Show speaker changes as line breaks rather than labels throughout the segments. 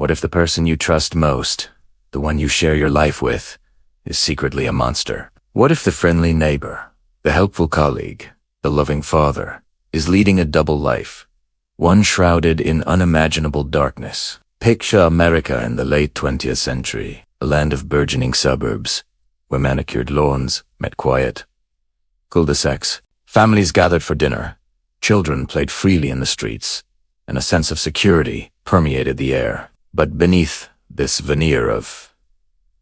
What if the person you trust most, the one you share your life with, is secretly a monster? What if the friendly neighbor, the helpful colleague, the loving father, is leading a double life, one shrouded in unimaginable darkness? Picture America in the late 20th century, a land of burgeoning suburbs, where manicured lawns met quiet cul-de-sacs. Families gathered for dinner, children played freely in the streets, and a sense of security permeated the air. But beneath this veneer of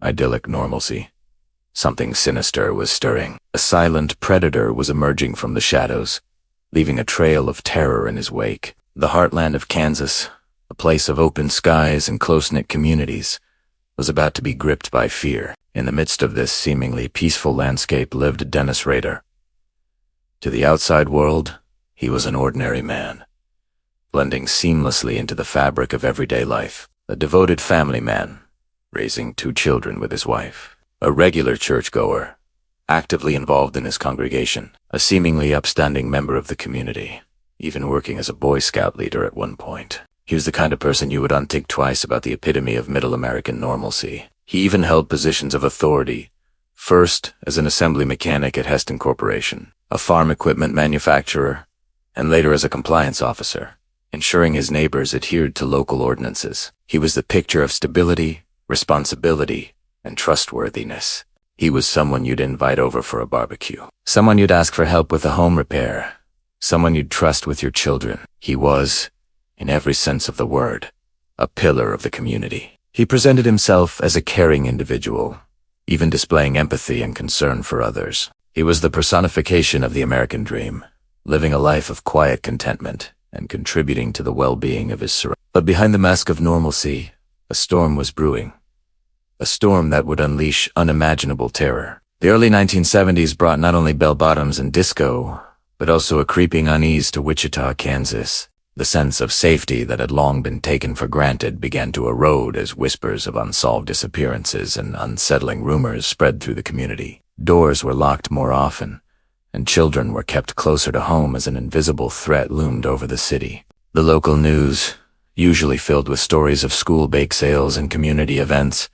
idyllic normalcy, something sinister was stirring. A silent predator was emerging from the shadows, leaving a trail of terror in his wake. The heartland of Kansas, a place of open skies and close-knit communities, was about to be gripped by fear. In the midst of this seemingly peaceful landscape lived Dennis Rader. To the outside world, he was an ordinary man, blending seamlessly into the fabric of everyday life. A devoted family man, raising 2 children with his wife. A regular churchgoer, actively involved in his congregation. A seemingly upstanding member of the community, even working as a Boy Scout leader at one point. He was the kind of person you would unthink twice about, the epitome of middle American normalcy. He even held positions of authority, first as an assembly mechanic at Heston Corporation, a farm equipment manufacturer, and later as a compliance officer, ensuring his neighbors adhered to local ordinances. He was the picture of stability, responsibility, and trustworthiness. He was someone you'd invite over for a barbecue, someone you'd ask for help with a home repair, someone you'd trust with your children. He was, in every sense of the word, a pillar of the community. He presented himself as a caring individual, even displaying empathy and concern for others. He was the personification of the American dream, living a life of quiet contentment and contributing to the well-being of his surroundings. But behind the mask of normalcy, a storm was brewing. A storm that would unleash unimaginable terror. The early 1970s brought not only bell-bottoms and disco, but also a creeping unease to Wichita, Kansas. The sense of safety that had long been taken for granted began to erode as whispers of unsolved disappearances and unsettling rumors spread through the community. Doors were locked more often, and children were kept closer to home as an invisible threat loomed over the city. The local news, usually filled with stories of school bake sales and community events,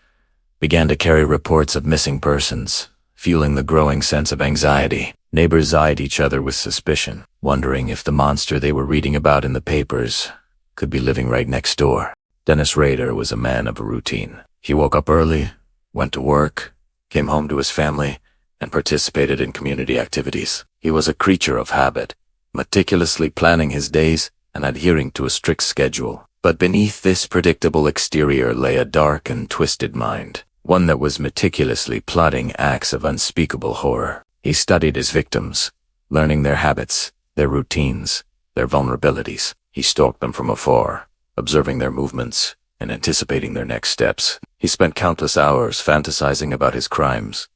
began to carry reports of missing persons, fueling the growing sense of anxiety. Neighbors eyed each other with suspicion, wondering if the monster they were reading about in the papers could be living right next door. Dennis Rader was a man of a routine. He woke up early, went to work, came home to his family, and participated in community activities. He was a creature of habit, meticulously planning his days and adhering to a strict schedule. But beneath this predictable exterior lay a dark and twisted mind, one that was meticulously plotting acts of unspeakable horror. He studied his victims, learning their habits, their routines, their vulnerabilities. He stalked them from afar, observing their movements and anticipating their next steps. He spent countless hours fantasizing about his crimes,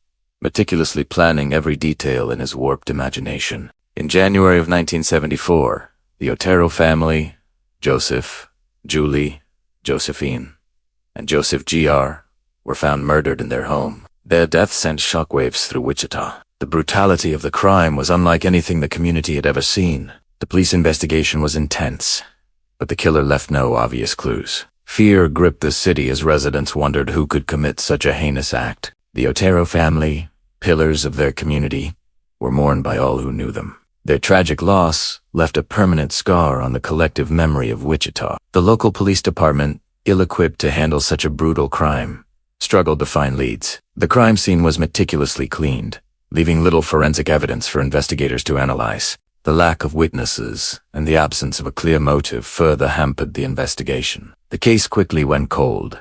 meticulously planning every detail in his warped imagination. In January of 1974, the Otero family, Joseph, Julie, Josephine, and Joseph Gr. were found murdered in their home. Their death sent shockwaves through Wichita. The brutality of the crime was unlike anything the community had ever seen. The police investigation was intense, but the killer left no obvious clues. Fear gripped the city as residents wondered who could commit such a heinous act. The Otero family, pillars of their community, were mourned by all who knew them. Their tragic loss left a permanent scar on the collective memory of Wichita. The local police department, ill-equipped to handle such a brutal crime, struggled to find leads. The crime scene was meticulously cleaned, leaving little forensic evidence for investigators to analyze. The lack of witnesses and the absence of a clear motive further hampered the investigation. The case quickly went cold,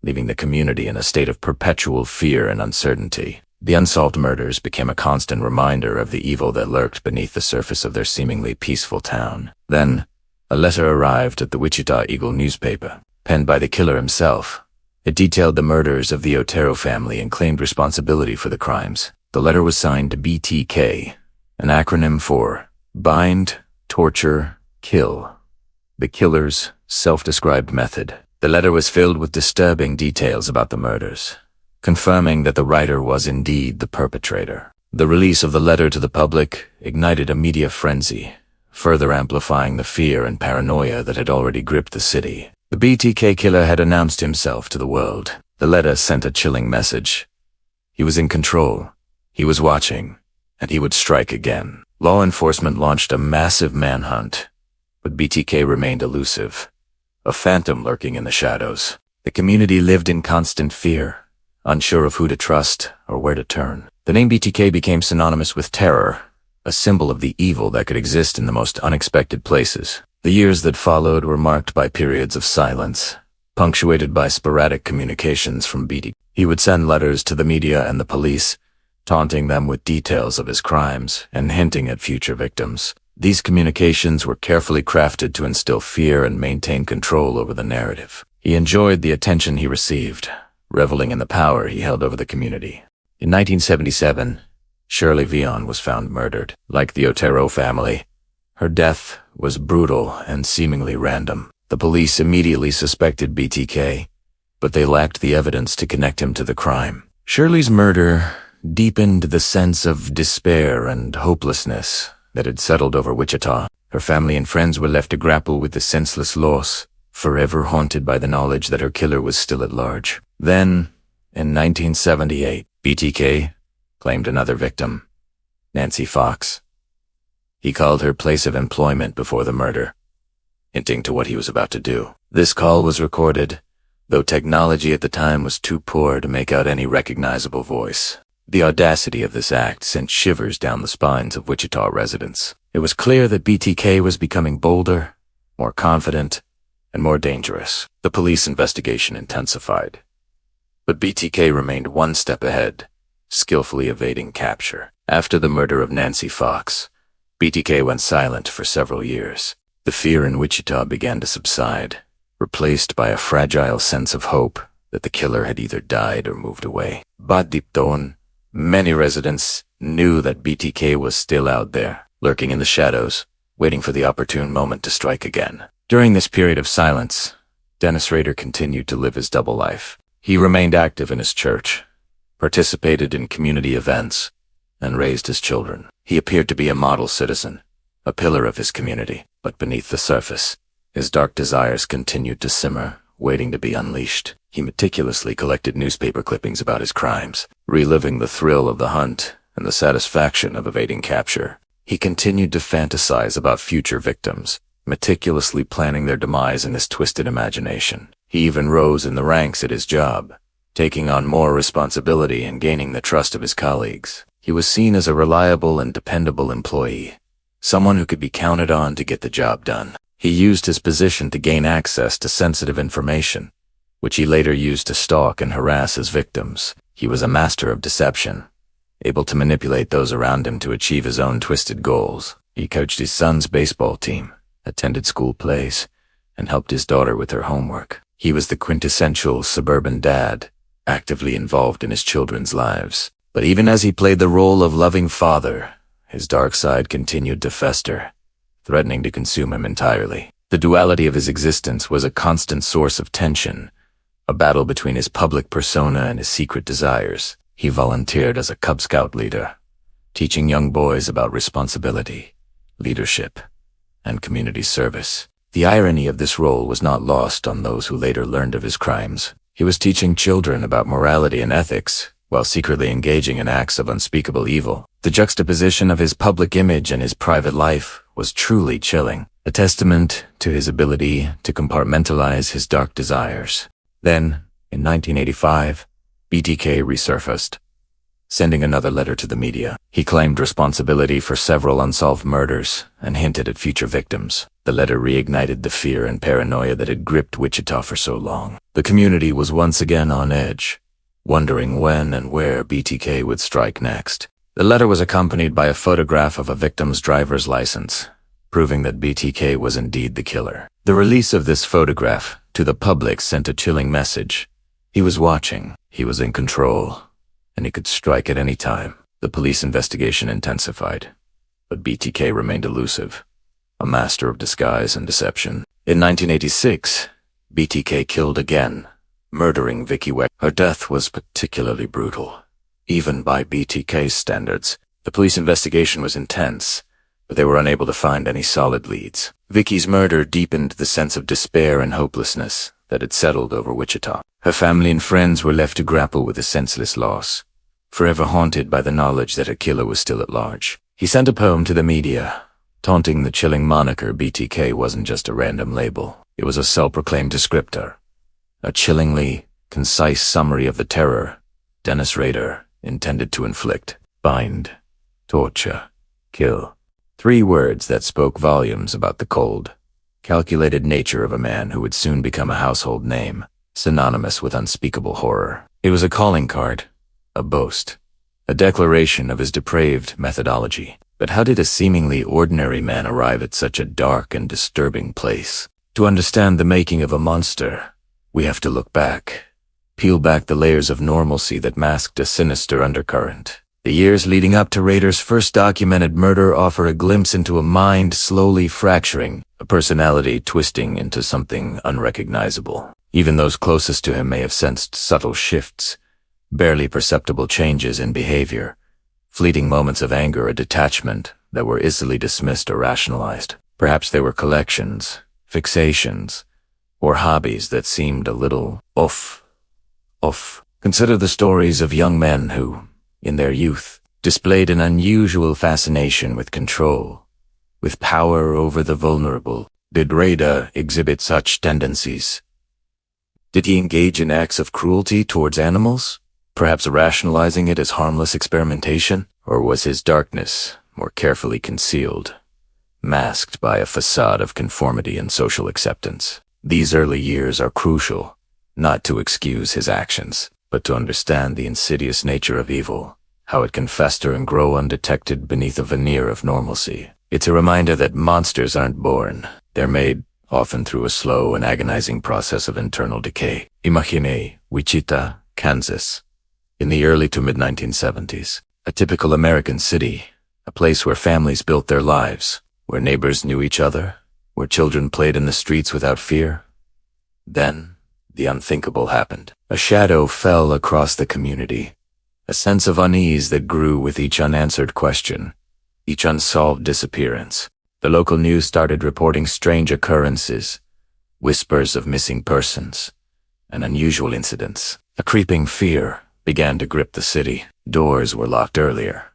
leaving the community in a state of perpetual fear and uncertainty. The unsolved murders became a constant reminder of the evil that lurked beneath the surface of their seemingly peaceful town. Then, a letter arrived at the Wichita Eagle newspaper, penned by the killer himself. It detailed the murders of the Otero family and claimed responsibility for the crimes. The letter was signed BTK, an acronym for Bind, Torture, Kill, the killer's self-described method. The letter was filled with disturbing details about the murders, confirming that the writer was indeed the perpetrator. The release of the letter to the public ignited a media frenzy, further amplifying the fear and paranoia that had already gripped the city. The BTK Killer had announced himself to the world. The letter sent a chilling message. He was in control, he was watching, and he would strike again. Law enforcement launched a massive manhunt, but BTK remained elusive, a phantom lurking in the shadows. The community lived in constant fear, unsure of who to trust or where to turn. The name BTK became synonymous with terror, a symbol of the evil that could exist in the most unexpected places. The years that followed were marked by periods of silence, punctuated by sporadic communications from BTK. He would send letters to the media and the police, taunting them with details of his crimes and hinting at future victims. These communications were carefully crafted to instill fear and maintain control over the narrative. He enjoyed the attention he received, reveling in the power he held over the community. In 1977, Shirley Vion was found murdered. Like the Otero family, her death was brutal and seemingly random. The police immediately suspected BTK, but they lacked the evidence to connect him to the crime. Shirley's murder deepened the sense of despair and hopelessness that had settled over Wichita. Her family and friends were left to grapple with the senseless loss, forever haunted by the knowledge that her killer was still at large. Then, in 1978, BTK claimed another victim, Nancy Fox. He called her place of employment before the murder, hinting to what he was about to do. This call was recorded, though technology at the time was too poor to make out any recognizable voice. The audacity of this act sent shivers down the spines of Wichita residents. It was clear that BTK was becoming bolder, more confident, and more dangerous. The police investigation intensified, but BTK remained one step ahead, skillfully evading capture. After the murder of Nancy Fox, BTK went silent for several years. The fear in Wichita began to subside, replaced by a fragile sense of hope that the killer had either died or moved away. But deep down, many residents knew that BTK was still out there, lurking in the shadows, waiting for the opportune moment to strike again. During this period of silence, Dennis Rader continued to live his double life. He remained active in his church, participated in community events, and raised his children. He appeared to be a model citizen, a pillar of his community, but beneath the surface, his dark desires continued to simmer, waiting to be unleashed. He meticulously collected newspaper clippings about his crimes, reliving the thrill of the hunt and the satisfaction of evading capture. He continued to fantasize about future victims, meticulously planning their demise in his twisted imagination. He even rose in the ranks at his job, taking on more responsibility and gaining the trust of his colleagues. He was seen as a reliable and dependable employee, someone who could be counted on to get the job done. He used his position to gain access to sensitive information, which he later used to stalk and harass his victims. He was a master of deception, able to manipulate those around him to achieve his own twisted goals. He coached his son's baseball team, attended school plays, and helped his daughter with her homework. He was the quintessential suburban dad, actively involved in his children's lives. But even as he played the role of loving father, his dark side continued to fester, threatening to consume him entirely. The duality of his existence was a constant source of tension, a battle between his public persona and his secret desires. He volunteered as a Cub Scout leader, teaching young boys about responsibility, leadership, and community service. The irony of this role was not lost on those who later learned of his crimes. He was teaching children about morality and ethics, while secretly engaging in acts of unspeakable evil. The juxtaposition of his public image and his private life was truly chilling, a testament to his ability to compartmentalize his dark desires. Then, in 1985, BTK resurfaced, sending another letter to the media. He claimed responsibility for several unsolved murders and hinted at future victims. The letter reignited the fear and paranoia that had gripped Wichita for so long. The community was once again on edge, wondering when and where BTK would strike next. The letter was accompanied by a photograph of a victim's driver's license, proving that BTK was indeed the killer. The release of this photograph to the public sent a chilling message. He was watching, he was in control, and he could strike at any time. The police investigation intensified, but BTK remained elusive, a master of disguise and deception. In 1986, BTK killed again, murdering Vicky Weck. Her death was particularly brutal. Even by BTK's standards, the police investigation was intense, but they were unable to find any solid leads. Vicky's murder deepened the sense of despair and hopelessness that had settled over Wichita. Her family and friends were left to grapple with a senseless loss, forever haunted by the knowledge that her killer was still at large. He sent a poem to the media, taunting the chilling moniker BTK wasn't just a random label. It was a self-proclaimed descriptor, a chillingly concise summary of the terror Dennis Rader intended to inflict. Bind, torture, kill. 3 words that spoke volumes about the cold, calculated nature of a man who would soon become a household name, synonymous with unspeakable horror. It was a calling card, a boast, a declaration of his depraved methodology. But how did a seemingly ordinary man arrive at such a dark and disturbing place? To understand the making of a monster, we have to look back, peel back the layers of normalcy that masked a sinister undercurrent. The years leading up to Rader's first documented murder offer a glimpse into a mind slowly fracturing, a personality twisting into something unrecognizable. Even those closest to him may have sensed subtle shifts, barely perceptible changes in behavior, fleeting moments of anger or detachment that were easily dismissed or rationalized. Perhaps they were collections, fixations, or hobbies that seemed a little off. Consider the stories of young men who, in their youth, displayed an unusual fascination with control, with power over the vulnerable. Did Rader exhibit such tendencies? Did he engage in acts of cruelty towards animals, perhaps rationalizing it as harmless experimentation? Or was his darkness more carefully concealed, masked by a facade of conformity and social acceptance? These early years are crucial, not to excuse his actions, but to understand the insidious nature of evil, how it can fester and grow undetected beneath a veneer of normalcy. It's a reminder that monsters aren't born. They're made, often through a slow and agonizing process of internal decay. Imagine Wichita, Kansas, in the early to mid-1970s. A typical American city, a place where families built their lives, where neighbors knew each other, where children played in the streets without fear. Then, the unthinkable happened. A shadow fell across the community, a sense of unease that grew with each unanswered question, each unsolved disappearance. The local news started reporting strange occurrences, whispers of missing persons, and unusual incidents. A creeping fear began to grip the city. Doors were locked earlier.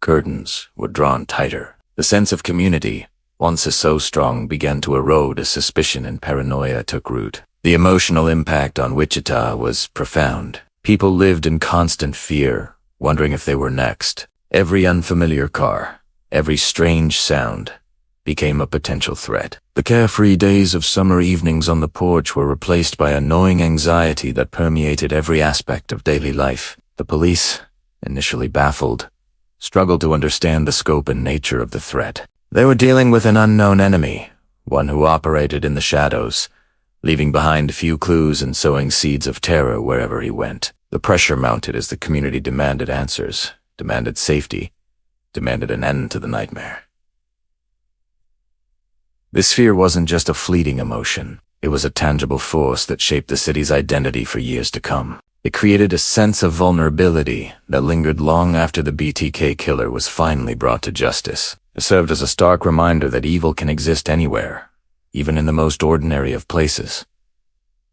Curtains were drawn tighter. The sense of community, once so strong, began to erode as suspicion and paranoia took root. The emotional impact on Wichita was profound. People lived in constant fear, wondering if they were next. Every unfamiliar car, every strange sound, became a potential threat. The carefree days of summer evenings on the porch were replaced by a gnawing anxiety that permeated every aspect of daily life. The police, initially baffled, struggled to understand the scope and nature of the threat. They were dealing with an unknown enemy, one who operated in the shadows, leaving behind few clues and sowing seeds of terror wherever he went. The pressure mounted as the community demanded answers, demanded safety, demanded an end to the nightmare. This fear wasn't just a fleeting emotion. It was a tangible force that shaped the city's identity for years to come. It created a sense of vulnerability that lingered long after the BTK killer was finally brought to justice. It served as a stark reminder that evil can exist anywhere, even in the most ordinary of places.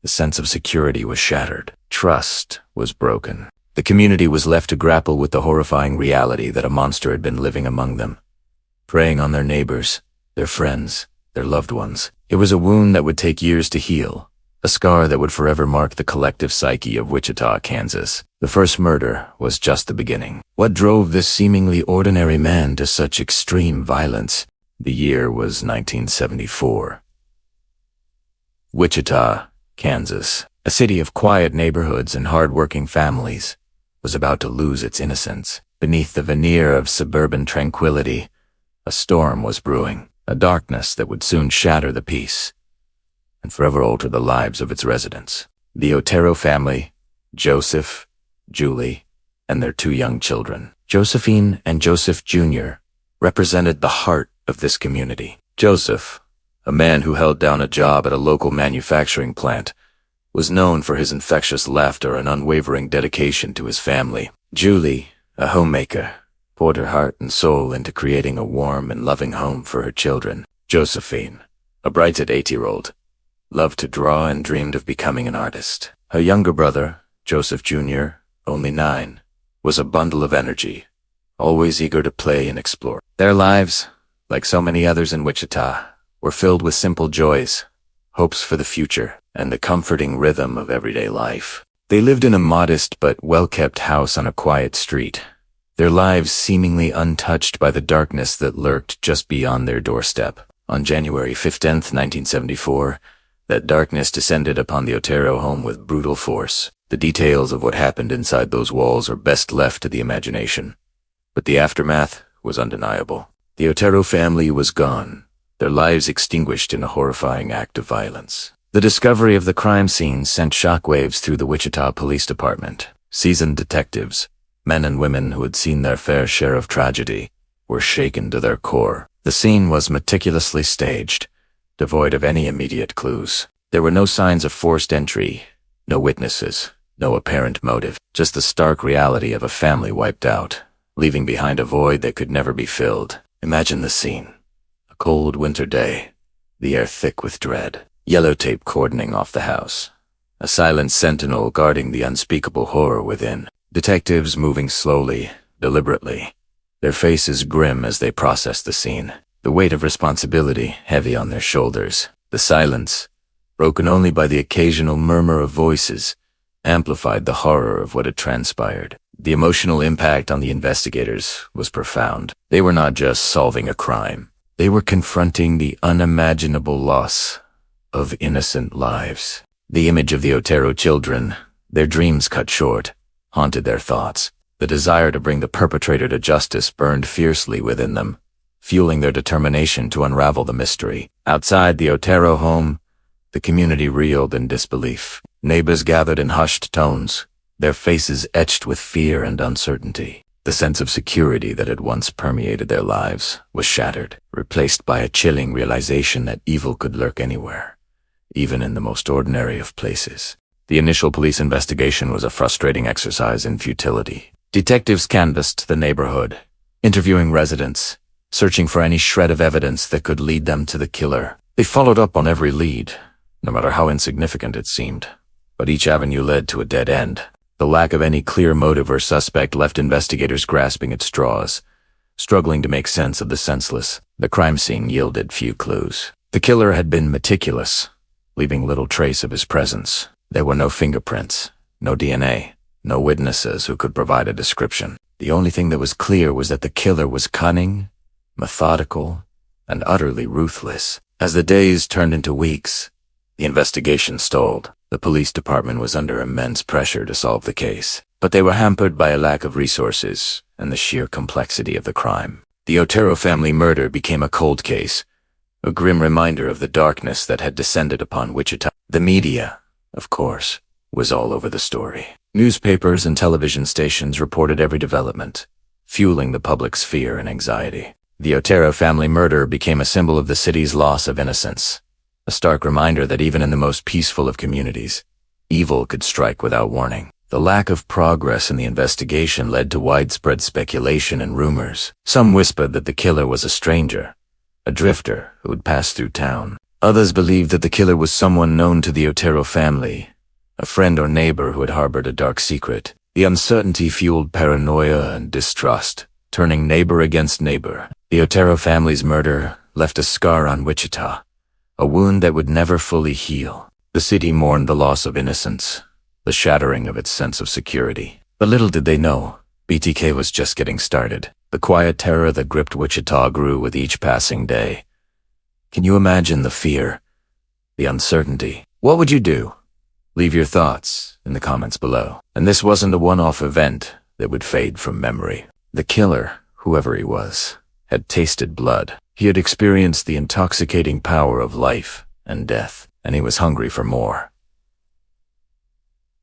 The sense of security was shattered. Trust was broken. The community was left to grapple with the horrifying reality that a monster had been living among them, preying on their neighbors, their friends, their loved ones. It was a wound that would take years to heal, a scar that would forever mark the collective psyche of Wichita, Kansas. The first murder was just the beginning. What drove this seemingly ordinary man to such extreme violence? The year was 1974. Wichita, Kansas, a city of quiet neighborhoods and hard-working families, was about to lose its innocence. Beneath the veneer of suburban tranquility, a storm was brewing, a darkness that would soon shatter the peace and forever alter the lives of its residents. The Otero family, Joseph, Julie, and their 2 young children. Josephine and Joseph Jr. represented the heart of this community. Joseph, a man who held down a job at a local manufacturing plant, was known for his infectious laughter and unwavering dedication to his family. Julie, a homemaker, poured her heart and soul into creating a warm and loving home for her children. Josephine, A bright 8-year-old, loved to draw and dreamed of becoming an artist. Her younger brother, Joseph Jr., only 9, was a bundle of energy, always eager to play and explore. Their lives, like so many others in Wichita, were filled with simple joys, hopes for the future, and the comforting rhythm of everyday life. They lived in a modest but well-kept house on a quiet street, their lives seemingly untouched by the darkness that lurked just beyond their doorstep. On January 15, 1974, that darkness descended upon the Otero home with brutal force. The details of what happened inside those walls are best left to the imagination. But the aftermath was undeniable. The Otero family was gone, their lives extinguished in a horrifying act of violence. The discovery of the crime scene sent shockwaves through the Wichita Police Department. Seasoned detectives, men and women who had seen their fair share of tragedy, were shaken to their core. The scene was meticulously staged, devoid of any immediate clues. There were no signs of forced entry, no witnesses, no apparent motive, just the stark reality of a family wiped out, leaving behind a void that could never be filled. Imagine the scene. A cold winter day, the air thick with dread, yellow tape cordoning off the house, a silent sentinel guarding the unspeakable horror within. Detectives moving slowly, deliberately, their faces grim as they processed the scene, the weight of responsibility heavy on their shoulders. The silence, broken only by the occasional murmur of voices, amplified the horror of what had transpired. The emotional impact on the investigators was profound. They were not just solving a crime. They were confronting the unimaginable loss of innocent lives. The image of the Otero children, their dreams cut short, haunted their thoughts. The desire to bring the perpetrator to justice burned fiercely within them, fueling their determination to unravel the mystery. Outside the Otero home, the community reeled in disbelief. Neighbors gathered in hushed tones, their faces etched with fear and uncertainty. The sense of security that had once permeated their lives was shattered, replaced by a chilling realization that evil could lurk anywhere, even in the most ordinary of places. The initial police investigation was a frustrating exercise in futility. Detectives canvassed the neighborhood, interviewing residents, searching for any shred of evidence that could lead them to the killer. They followed up on every lead, no matter how insignificant it seemed, but each avenue led to a dead end. The lack of any clear motive or suspect left investigators grasping at straws, struggling to make sense of the senseless. The crime scene yielded few clues. The killer had been meticulous, leaving little trace of his presence. There were no fingerprints, no DNA, no witnesses who could provide a description. The only thing that was clear was that the killer was cunning, methodical, and utterly ruthless. As the days turned into weeks, the investigation stalled. The police department was under immense pressure to solve the case, but they were hampered by a lack of resources and the sheer complexity of the crime. The Otero family murder became a cold case, a grim reminder of the darkness that had descended upon Wichita. The media, of course, was all over the story. Newspapers and television stations reported every development, fueling the public's fear and anxiety. The Otero family murder became a symbol of the city's loss of innocence, a stark reminder that even in the most peaceful of communities, evil could strike without warning. The lack of progress in the investigation led to widespread speculation and rumors. Some whispered that the killer was a stranger, a drifter who had passed through town. Others believed that the killer was someone known to the Otero family, a friend or neighbor who had harbored a dark secret. The uncertainty fueled paranoia and distrust, turning neighbor against neighbor. The Otero family's murder left a scar on Wichita, a wound that would never fully heal. The city mourned the loss of innocence, the shattering of its sense of security. But little did they know, BTK was just getting started. The quiet terror that gripped Wichita grew with each passing day. Can you imagine the fear, the uncertainty? What would you do? Leave your thoughts in the comments below. And this wasn't a one-off event that would fade from memory. The killer, whoever he was, had tasted blood. He had experienced the intoxicating power of life and death, and he was hungry for more.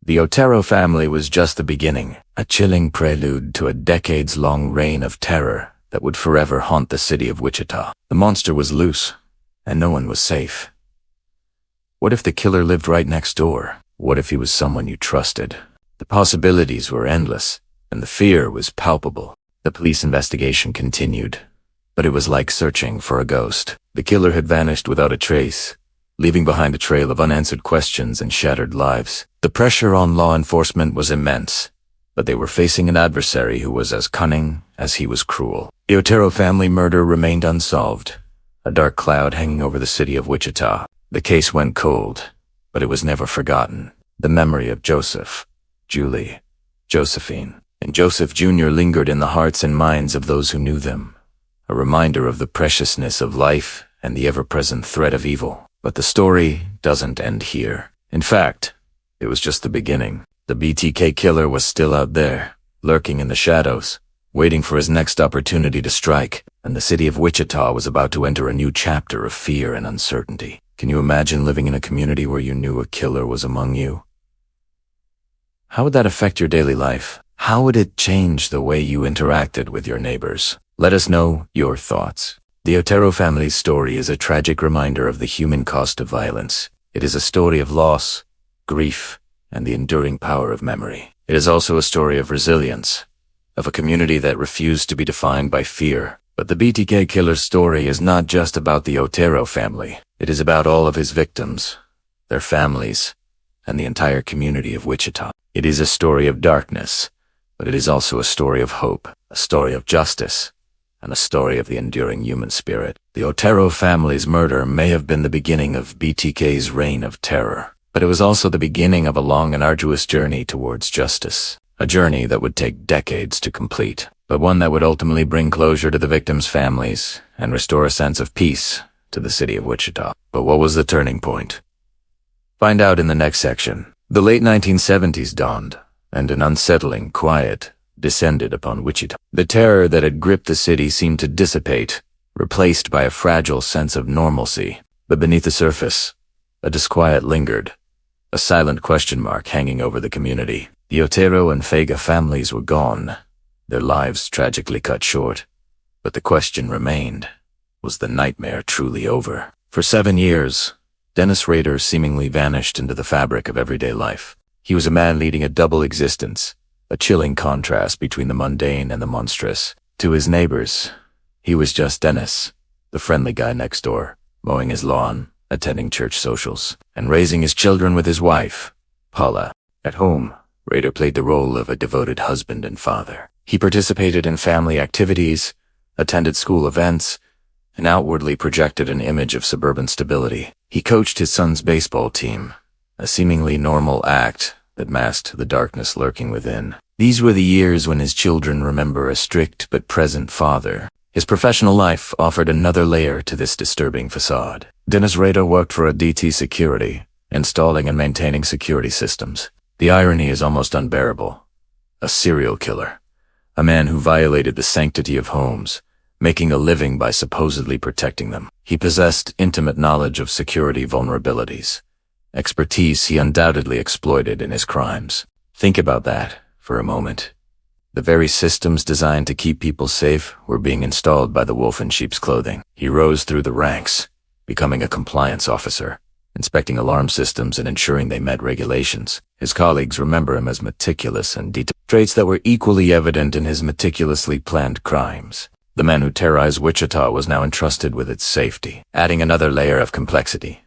The Otero family was just the beginning, a chilling prelude to a decades-long reign of terror that would forever haunt the city of Wichita. The monster was loose, and no one was safe. What if the killer lived right next door? What if he was someone you trusted? The possibilities were endless, and the fear was palpable. The police investigation continued, but it was like searching for a ghost. The killer had vanished without a trace, leaving behind a trail of unanswered questions and shattered lives. The pressure on law enforcement was immense, but they were facing an adversary who was as cunning as he was cruel. The Otero family murder remained unsolved, a dark cloud hanging over the city of Wichita. The case went cold, but it was never forgotten. The memory of Joseph, Julie, Josephine, and Joseph Jr. lingered in the hearts and minds of those who knew them, a reminder of the preciousness of life and the ever-present threat of evil. But the story doesn't end here. In fact, it was just the beginning. The BTK Killer was still out there, lurking in the shadows, waiting for his next opportunity to strike, and the city of Wichita was about to enter a new chapter of fear and uncertainty. Can you imagine living in a community where you knew a killer was among you? How would that affect your daily life? How would it change the way you interacted with your neighbors? Let us know your thoughts. The Otero family's story is a tragic reminder of the human cost of violence. It is a story of loss, grief, and the enduring power of memory. It is also a story of resilience, of a community that refused to be defined by fear. But the BTK Killer's story is not just about the Otero family. It is about all of his victims, their families, and the entire community of Wichita. It is a story of darkness, but it is also a story of hope, a story of justice, and a story of the enduring human spirit. The Otero family's murder may have been the beginning of BTK's reign of terror, but it was also the beginning of a long and arduous journey towards justice. A journey that would take decades to complete, but one that would ultimately bring closure to the victims' families and restore a sense of peace to the city of Wichita. But what was the turning point? Find out in the next section. The late 1970s dawned, and an unsettling quiet descended upon Wichita. The terror that had gripped the city seemed to dissipate, replaced by a fragile sense of normalcy. But beneath the surface, a disquiet lingered, a silent question mark hanging over the community. The Otero and Fega families were gone, their lives tragically cut short. But the question remained, was the nightmare truly over? For 7 years, Dennis Rader seemingly vanished into the fabric of everyday life. He was a man leading a double existence, a chilling contrast between the mundane and the monstrous. To his neighbors, he was just Dennis, the friendly guy next door, mowing his lawn, attending church socials, and raising his children with his wife, Paula. At home, Rader played the role of a devoted husband and father. He participated in family activities, attended school events, and outwardly projected an image of suburban stability. He coached his son's baseball team, a seemingly normal act that masked the darkness lurking within. These were the years when his children remember a strict but present father. His professional life offered another layer to this disturbing facade. Dennis Rader worked for ADT Security, installing and maintaining security systems. The irony is almost unbearable. A serial killer, a man who violated the sanctity of homes, making a living by supposedly protecting them. He possessed intimate knowledge of security vulnerabilities, expertise he undoubtedly exploited in his crimes. Think about that for a moment. The very systems designed to keep people safe were being installed by the wolf in sheep's clothing. He rose through the ranks, becoming a compliance officer, inspecting alarm systems and ensuring they met regulations. His colleagues remember him as meticulous and detailed, traits that were equally evident in his meticulously planned crimes. The man who terrorized Wichita was now entrusted with its safety, adding another layer of complexity.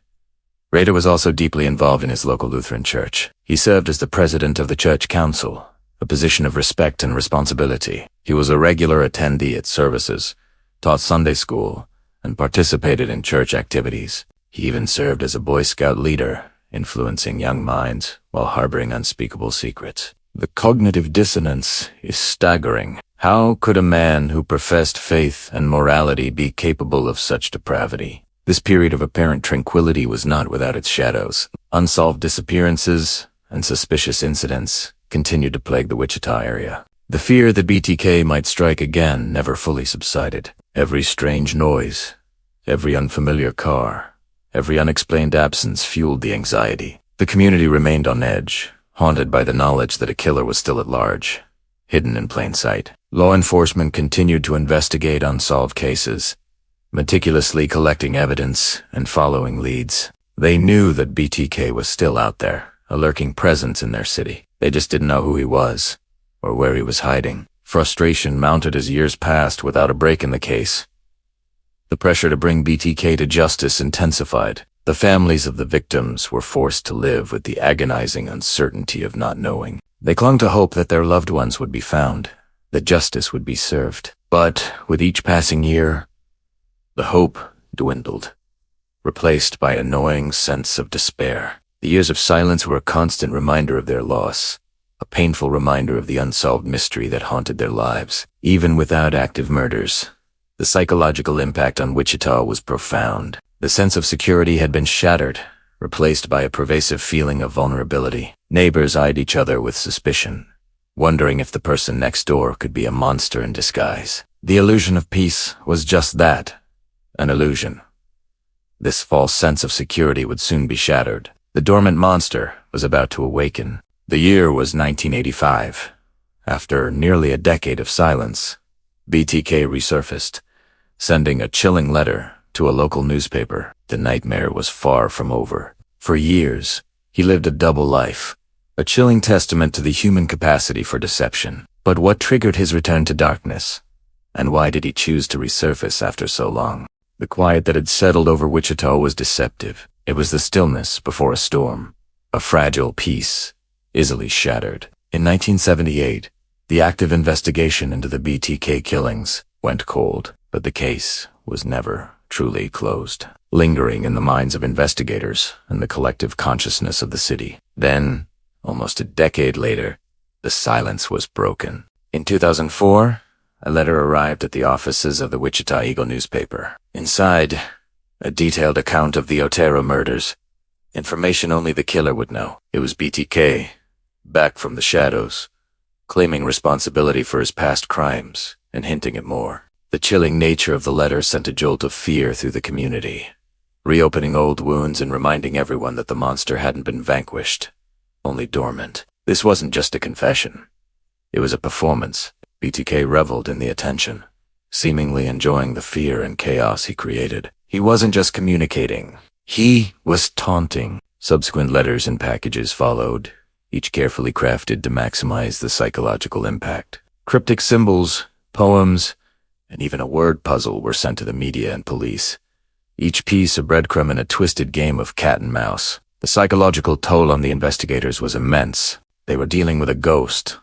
Rader was also deeply involved in his local Lutheran church. He served as the president of the church council, a position of respect and responsibility. He was a regular attendee at services, taught Sunday school, and participated in church activities. He even served as a Boy Scout leader, influencing young minds while harboring unspeakable secrets. The cognitive dissonance is staggering. How could a man who professed faith and morality be capable of such depravity? This period of apparent tranquility was not without its shadows. Unsolved disappearances and suspicious incidents continued to plague the Wichita area. The fear that BTK might strike again never fully subsided. Every strange noise, every unfamiliar car, every unexplained absence fueled the anxiety. The community remained on edge, haunted by the knowledge that a killer was still at large, hidden in plain sight. Law enforcement continued to investigate unsolved cases, meticulously collecting evidence and following leads. They knew that BTK was still out there, a lurking presence in their city. They just didn't know who he was, or where he was hiding. Frustration mounted as years passed without a break in the case. The pressure to bring BTK to justice intensified. The families of the victims were forced to live with the agonizing uncertainty of not knowing. They clung to hope that their loved ones would be found, that justice would be served. But with each passing year, the hope dwindled, replaced by a gnawing sense of despair. The years of silence were a constant reminder of their loss, a painful reminder of the unsolved mystery that haunted their lives. Even without active murders, the psychological impact on Wichita was profound. The sense of security had been shattered, replaced by a pervasive feeling of vulnerability. Neighbors eyed each other with suspicion, wondering if the person next door could be a monster in disguise. The illusion of peace was just that, an illusion. This false sense of security would soon be shattered. The dormant monster was about to awaken. The year was 1985. After nearly a decade of silence, BTK resurfaced, sending a chilling letter to a local newspaper. The nightmare was far from over. For years, he lived a double life, a chilling testament to the human capacity for deception. But what triggered his return to darkness? And why did he choose to resurface after so long? The quiet that had settled over Wichita was deceptive. It was the stillness before a storm, a fragile peace, easily shattered. In 1978, the active investigation into the BTK killings went cold, but the case was never truly closed, lingering in the minds of investigators and the collective consciousness of the city. Then, almost a decade later, the silence was broken. In 2004, a letter arrived at the offices of the Wichita Eagle newspaper. Inside, a detailed account of the Otero murders. Information only the killer would know. It was BTK, back from the shadows, claiming responsibility for his past crimes and hinting at more. The chilling nature of the letter sent a jolt of fear through the community, reopening old wounds and reminding everyone that the monster hadn't been vanquished, only dormant. This wasn't just a confession. It was a performance. BTK reveled in the attention, seemingly enjoying the fear and chaos he created. He wasn't just communicating. He was taunting. Subsequent letters and packages followed, each carefully crafted to maximize the psychological impact. Cryptic symbols, poems, and even a word puzzle were sent to the media and police, each piece a breadcrumb in a twisted game of cat and mouse. The psychological toll on the investigators was immense. They were dealing with a ghost,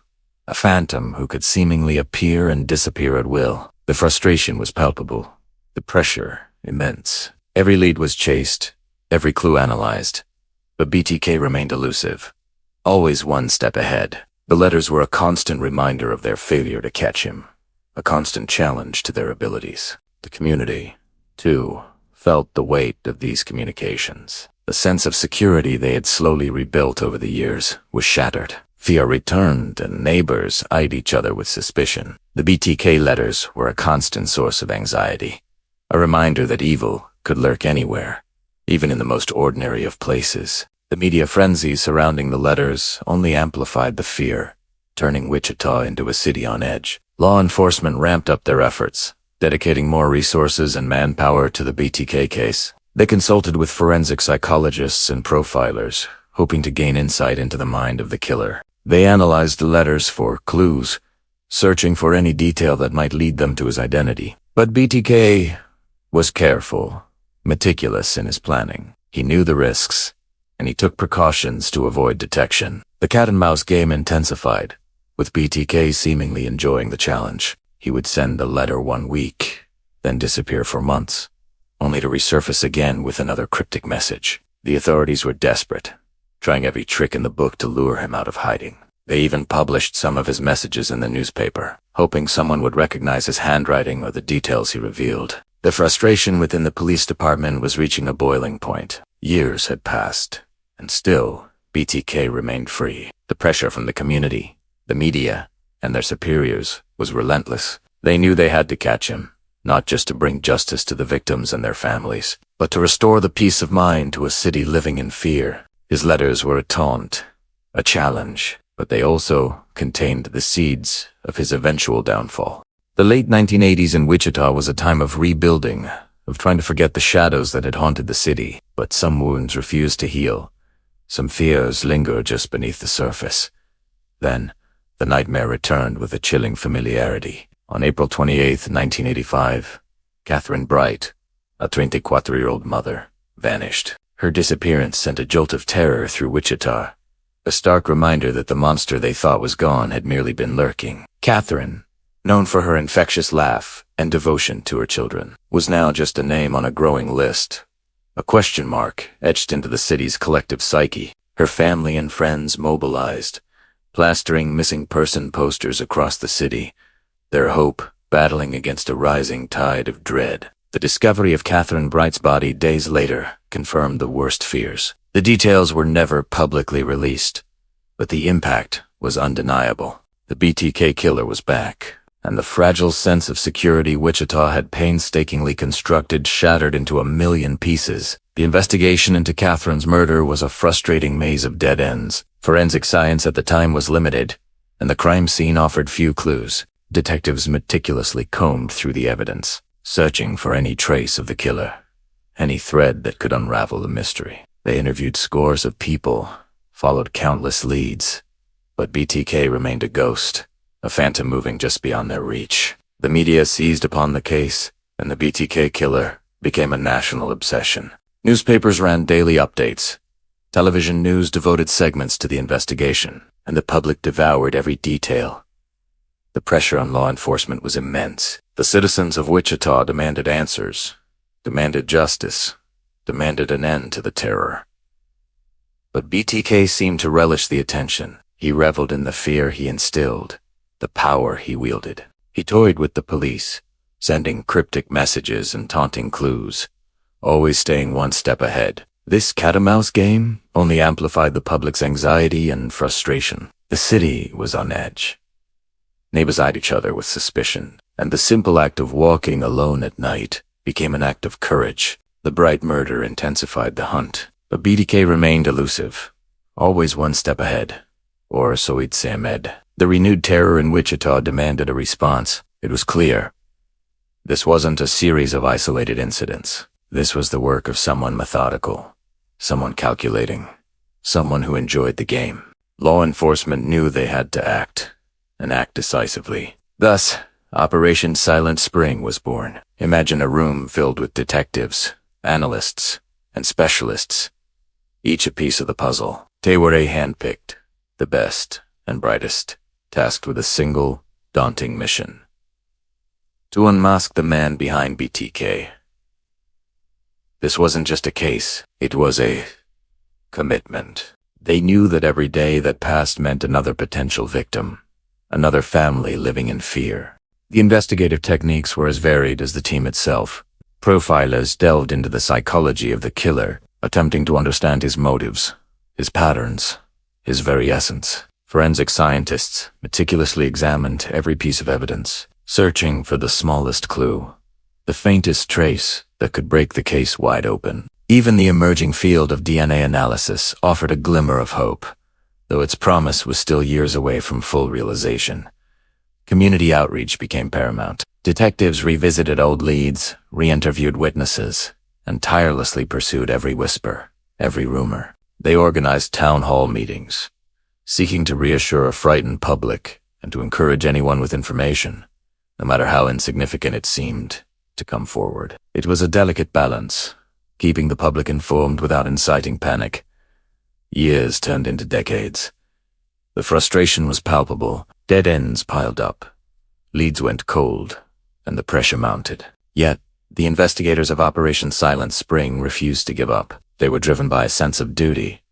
a phantom who could seemingly appear and disappear at will. The frustration was palpable, the pressure immense. Every lead was chased, every clue analyzed, but BTK remained elusive, always one step ahead. The letters were a constant reminder of their failure to catch him, a constant challenge to their abilities. The community, too, felt the weight of these communications. The sense of security they had slowly rebuilt over the years was shattered. Fear returned, and neighbors eyed each other with suspicion. The BTK letters were a constant source of anxiety, a reminder that evil could lurk anywhere, even in the most ordinary of places. The media frenzy surrounding the letters only amplified the fear, turning Wichita into a city on edge. Law enforcement ramped up their efforts, dedicating more resources and manpower to the BTK case. They consulted with forensic psychologists and profilers, hoping to gain insight into the mind of the killer. They analyzed the letters for clues, searching for any detail that might lead them to his identity. But BTK was careful, meticulous in his planning. He knew the risks, and he took precautions to avoid detection. The cat-and-mouse game intensified, with BTK seemingly enjoying the challenge. He would send a letter one week, then disappear for months, only to resurface again with another cryptic message. The authorities were desperate, trying every trick in the book to lure him out of hiding. They even published some of his messages in the newspaper, hoping someone would recognize his handwriting or the details he revealed. The frustration within the police department was reaching a boiling point. Years had passed, and still, BTK remained free. The pressure from the community, the media, and their superiors was relentless. They knew they had to catch him, not just to bring justice to the victims and their families, but to restore the peace of mind to a city living in fear. His letters were a taunt, a challenge, but they also contained the seeds of his eventual downfall. The late 1980s in Wichita was a time of rebuilding, of trying to forget the shadows that had haunted the city. But some wounds refused to heal. Some fears lingered just beneath the surface. Then, the nightmare returned with a chilling familiarity. On April 28, 1985, Catherine Bright, a 24-year-old mother, vanished. Her disappearance sent a jolt of terror through Wichita, a stark reminder that the monster they thought was gone had merely been lurking. Catherine, known for her infectious laugh and devotion to her children, was now just a name on a growing list, a question mark etched into the city's collective psyche. Her family and friends mobilized, plastering missing person posters across the city, their hope battling against a rising tide of dread. The discovery of Catherine Bright's body days later confirmed the worst fears. The details were never publicly released, but the impact was undeniable. The BTK Killer was back, and the fragile sense of security Wichita had painstakingly constructed shattered into a million pieces. The investigation into Catherine's murder was a frustrating maze of dead ends. Forensic science at the time was limited, and the crime scene offered few clues. Detectives meticulously combed through the evidence, searching for any trace of the killer, any thread that could unravel the mystery. They interviewed scores of people, followed countless leads, but BTK remained a ghost, a phantom moving just beyond their reach. The media seized upon the case, and the BTK Killer became a national obsession. Newspapers ran daily updates. Television news devoted segments to the investigation, and the public devoured every detail. The pressure on law enforcement was immense. The citizens of Wichita demanded answers, demanded justice, demanded an end to the terror. But BTK seemed to relish the attention. He reveled in the fear he instilled, the power he wielded. He toyed with the police, sending cryptic messages and taunting clues, always staying one step ahead. This cat-and-mouse game only amplified the public's anxiety and frustration. The city was on edge. Neighbors eyed each other with suspicion, and the simple act of walking alone at night became an act of courage. The Bright murder intensified the hunt, but BTK remained elusive, always one step ahead, or so he'd say Ahmed. The renewed terror in Wichita demanded a response. It was clear. This wasn't a series of isolated incidents. This was the work of someone methodical, someone calculating, someone who enjoyed the game. Law enforcement knew they had to act, and act decisively. Thus, Operation Silent Spring was born. Imagine a room filled with detectives, analysts, and specialists, each a piece of the puzzle. They were handpicked, the best and brightest, tasked with a single, daunting mission: to unmask the man behind BTK. This wasn't just a case, it was a commitment. They knew that every day that passed meant another potential victim, another family living in fear. The investigative techniques were as varied as the team itself. Profilers delved into the psychology of the killer, attempting to understand his motives, his patterns, his very essence. Forensic scientists meticulously examined every piece of evidence, searching for the smallest clue, the faintest trace that could break the case wide open. Even the emerging field of DNA analysis offered a glimmer of hope, though its promise was still years away from full realization. Community outreach became paramount. Detectives revisited old leads, re-interviewed witnesses, and tirelessly pursued every whisper, every rumor. They organized town hall meetings, seeking to reassure a frightened public and to encourage anyone with information, no matter how insignificant it seemed, to come forward. It was a delicate balance, keeping the public informed without inciting panic. Years turned into decades. The frustration was palpable. Dead ends piled up. Leads went cold, and the pressure mounted. Yet, the investigators of Operation Silent Spring refused to give up. They were driven by a sense of duty,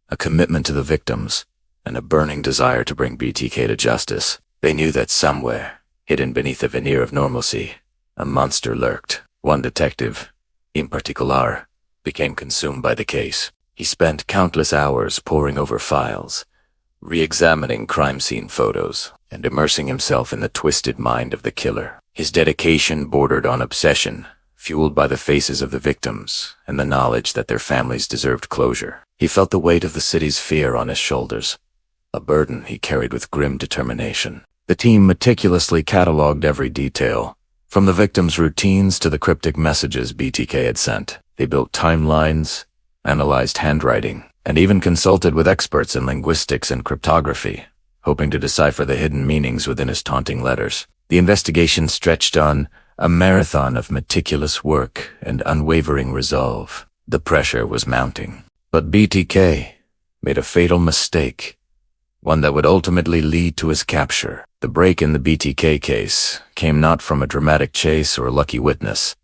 a commitment to the victims, and a burning desire to bring BTK to justice. They knew that somewhere, hidden beneath a veneer of normalcy, a monster lurked. One detective, in particular, became consumed by the case. He spent countless hours poring over files, re-examining crime scene photos, and immersing himself in the twisted mind of the killer. His dedication bordered on obsession, fueled by the faces of the victims and the knowledge that their families deserved closure. He felt the weight of the city's fear on his shoulders, a burden he carried with grim determination. The team meticulously cataloged every detail, from the victims' routines to the cryptic messages BTK had sent. They built timelines, analyzed handwriting, and even consulted with experts in linguistics and cryptography, hoping to decipher the hidden meanings within his taunting letters. The investigation stretched on A marathon of meticulous work and unwavering resolve. The pressure was mounting. But BTK made a fatal mistake, one that would ultimately lead to his capture. The break in the BTK case came not from a dramatic chase or a lucky witness,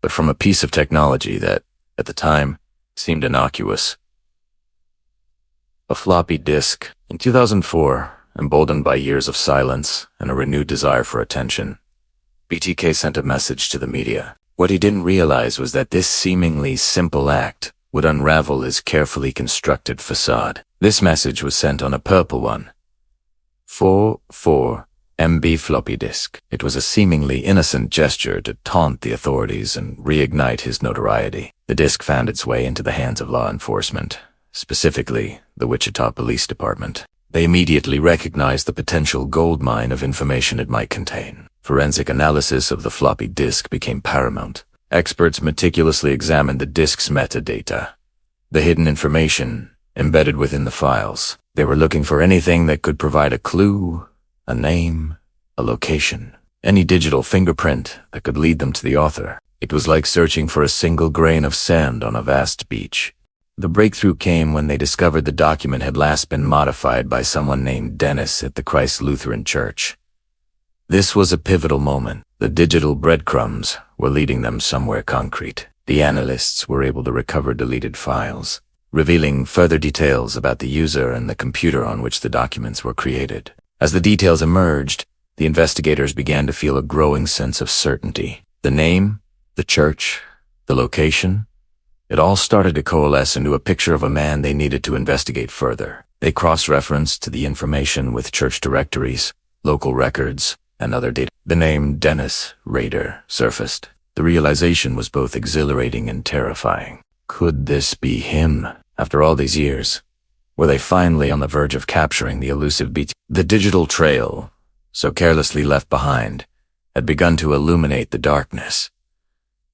but from a piece of technology that, at the time, seemed innocuous. A floppy disk. In 2004, emboldened by years of silence and a renewed desire for attention, BTK sent a message to the media. What he didn't realize was that this seemingly simple act would unravel his carefully constructed facade. This message was sent on a purple 1.44 MB floppy disk. It was a seemingly innocent gesture to taunt the authorities and reignite his notoriety. The disk found its way into the hands of law enforcement, specifically the Wichita Police Department. They immediately recognized the potential goldmine of information it might contain. Forensic analysis of the floppy disk became paramount. Experts meticulously examined the disk's metadata, the hidden information embedded within the files. They were looking for anything that could provide a clue, a name, a location, any digital fingerprint that could lead them to the author. It was like searching for a single grain of sand on a vast beach. The breakthrough came when they discovered the document had last been modified by someone named Dennis at the Christ Lutheran Church. This was a pivotal moment. The digital breadcrumbs were leading them somewhere concrete. The analysts were able to recover deleted files, revealing further details about the user and the computer on which the documents were created. As the details emerged, the investigators began to feel a growing sense of certainty. The name, the church, the location, it all started to coalesce into a picture of a man they needed to investigate further. They cross-referenced to the information with church directories, local records, and other data. The name Dennis Rader surfaced. The realization was both exhilarating and terrifying. Could this be him? After all these years, were they finally on the verge of capturing the elusive BTK? The digital trail, so carelessly left behind, had begun to illuminate the darkness.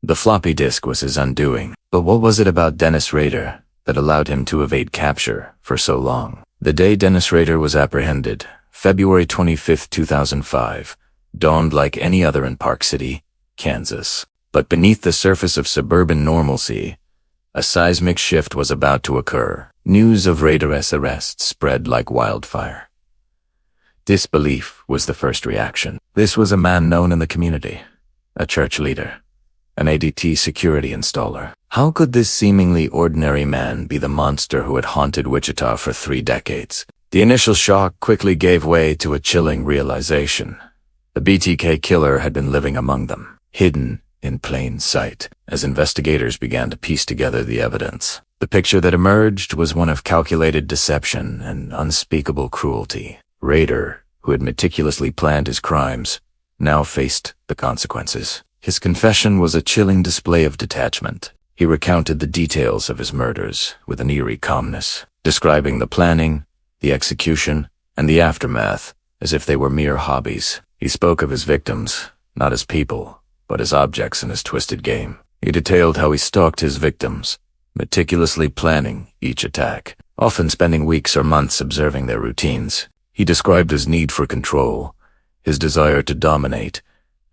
The floppy disk was his undoing. But what was it about Dennis Rader that allowed him to evade capture for so long? The day Dennis Rader was apprehended, February 25, 2005, dawned like any other in Park City, Kansas. But beneath the surface of suburban normalcy, a seismic shift was about to occur. News of Rader's arrest spread like wildfire. Disbelief was the first reaction. This was a man known in the community, a church leader, an ADT security installer. How could this seemingly ordinary man be the monster who had haunted Wichita for 3 decades? The initial shock quickly gave way to a chilling realization. The BTK Killer had been living among them, hidden in plain sight. As investigators began to piece together the evidence, the picture that emerged was one of calculated deception and unspeakable cruelty. Rader, who had meticulously planned his crimes, now faced the consequences. His confession was a chilling display of detachment. He recounted the details of his murders with an eerie calmness, describing the planning, the execution, and the aftermath as if they were mere hobbies. He spoke of his victims, not as people, but as objects in his twisted game. He detailed how he stalked his victims, meticulously planning each attack, often spending weeks or months observing their routines. He described his need for control, his desire to dominate,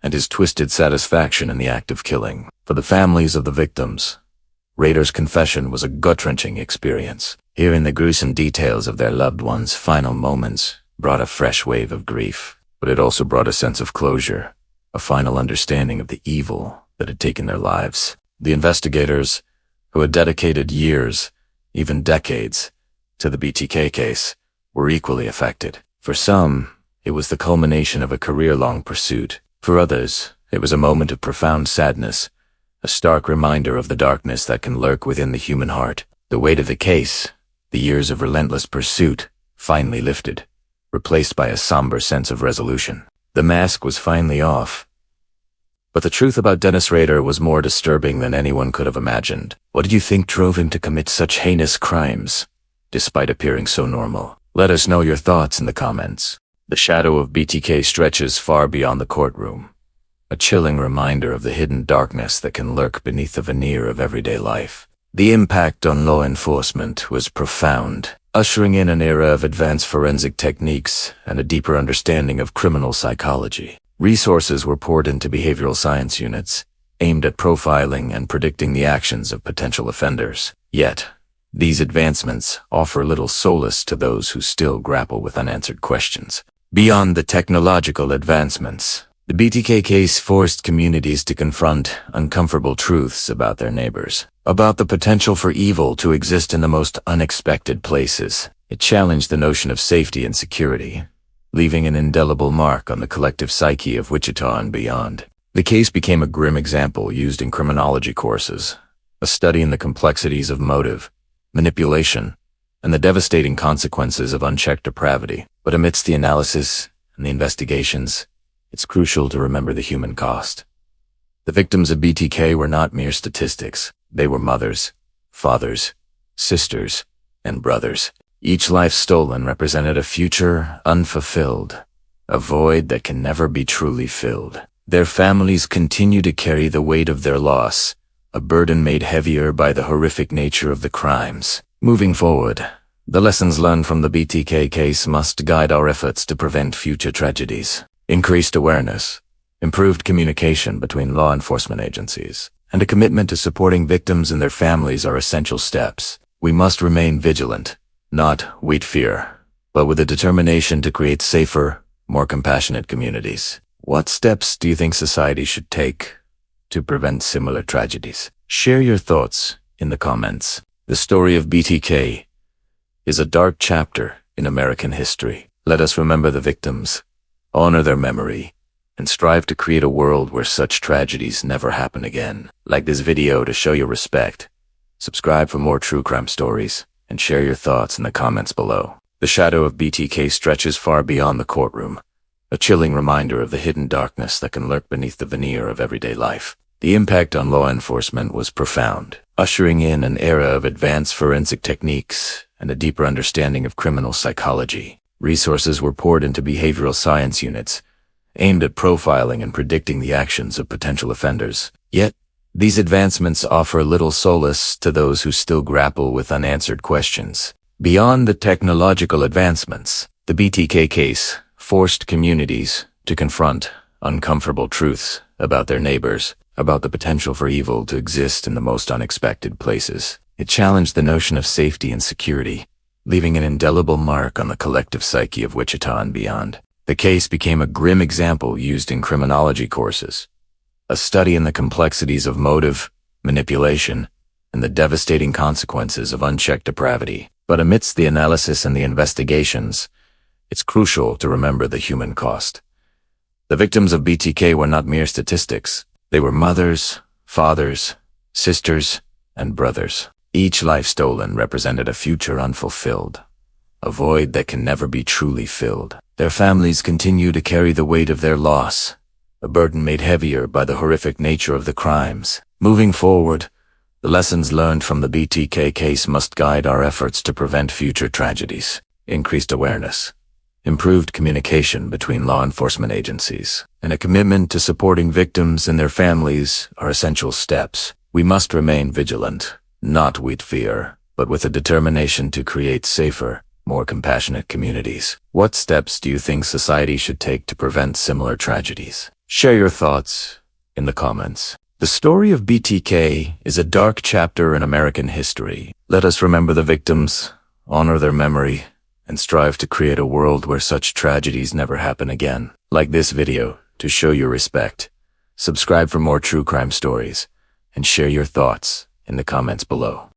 and his twisted satisfaction in the act of killing. For the families of the victims, Rader's confession was a gut-wrenching experience. Hearing the gruesome details of their loved ones' final moments brought a fresh wave of grief, but it also brought a sense of closure, a final understanding of the evil that had taken their lives. The investigators, who had dedicated years, even decades, to the BTK case, were equally affected. For some, it was the culmination of a career-long pursuit. For others, it was a moment of profound sadness, a stark reminder of the darkness that can lurk within the human heart. The weight of the case, the years of relentless pursuit, finally lifted, replaced by a somber sense of resolution. The mask was finally off. But the truth about Dennis Rader was more disturbing than anyone could have imagined. What did you think drove him to commit such heinous crimes, despite appearing so normal? Let us know your thoughts in the comments. The shadow of BTK stretches far beyond the courtroom, a chilling reminder of the hidden darkness that can lurk beneath the veneer of everyday life. The impact on law enforcement was profound, ushering in an era of advanced forensic techniques and a deeper understanding of criminal psychology. Resources were poured into behavioral science units, aimed at profiling and predicting the actions of potential offenders. Yet, these advancements offer little solace to those who still grapple with unanswered questions. Beyond the technological advancements, the BTK case forced communities to confront uncomfortable truths about their neighbors, about the potential for evil to exist in the most unexpected places. It challenged the notion of safety and security, leaving an indelible mark on the collective psyche of Wichita and beyond. The case became a grim example used in criminology courses, a study in the complexities of motive, manipulation, and the devastating consequences of unchecked depravity. But amidst the analysis and the investigations, it's crucial to remember the human cost. The victims of BTK were not mere statistics. They were mothers, fathers, sisters, and brothers. Each life stolen represented a future unfulfilled, a void that can never be truly filled. Their families continue to carry the weight of their loss, a burden made heavier by the horrific nature of the crimes. Moving forward, the lessons learned from the BTK case must guide our efforts to prevent future tragedies. Increased awareness, improved communication between law enforcement agencies, and a commitment to supporting victims and their families are essential steps. We must remain vigilant, not with fear, but with a determination to create safer, more compassionate communities. What steps do you think society should take to prevent similar tragedies? Share your thoughts in the comments. The story of BTK is a dark chapter in American history. Let us remember the victims, honor their memory, and strive to create a world where such tragedies never happen again. Like this video to show your respect. Subscribe for more true crime stories, and share your thoughts in the comments below. The shadow of BTK stretches far beyond the courtroom, a chilling reminder of the hidden darkness that can lurk beneath the veneer of everyday life. The impact on law enforcement was profound, ushering in an era of advanced forensic techniques and a deeper understanding of criminal psychology. Resources were poured into behavioral science units, aimed at profiling and predicting the actions of potential offenders. Yet, these advancements offer little solace to those who still grapple with unanswered questions. Beyond the technological advancements, the BTK case forced communities to confront uncomfortable truths about their neighbors, about the potential for evil to exist in the most unexpected places. It challenged the notion of safety and security, leaving an indelible mark on the collective psyche of Wichita and beyond. The case became a grim example used in criminology courses, a study in the complexities of motive, manipulation, and the devastating consequences of unchecked depravity. But amidst the analysis and the investigations, it's crucial to remember the human cost. The victims of BTK were not mere statistics. They were mothers, fathers, sisters, and brothers. Each life stolen represented a future unfulfilled, a void that can never be truly filled. Their families continue to carry the weight of their loss, a burden made heavier by the horrific nature of the crimes. Moving forward, the lessons learned from the BTK case must guide our efforts to prevent future tragedies. Increased awareness, improved communication between law enforcement agencies, and a commitment to supporting victims and their families are essential steps. We must remain vigilant, not with fear, but with a determination to create safer, more compassionate communities. What steps do you think society should take to prevent similar tragedies? Share your thoughts in the comments. The story of BTK is a dark chapter in American history. Let us remember the victims, honor their memory, and strive to create a world where such tragedies never happen again. Like this video to show your respect. Subscribe for more true crime stories, and share your thoughts in the comments below.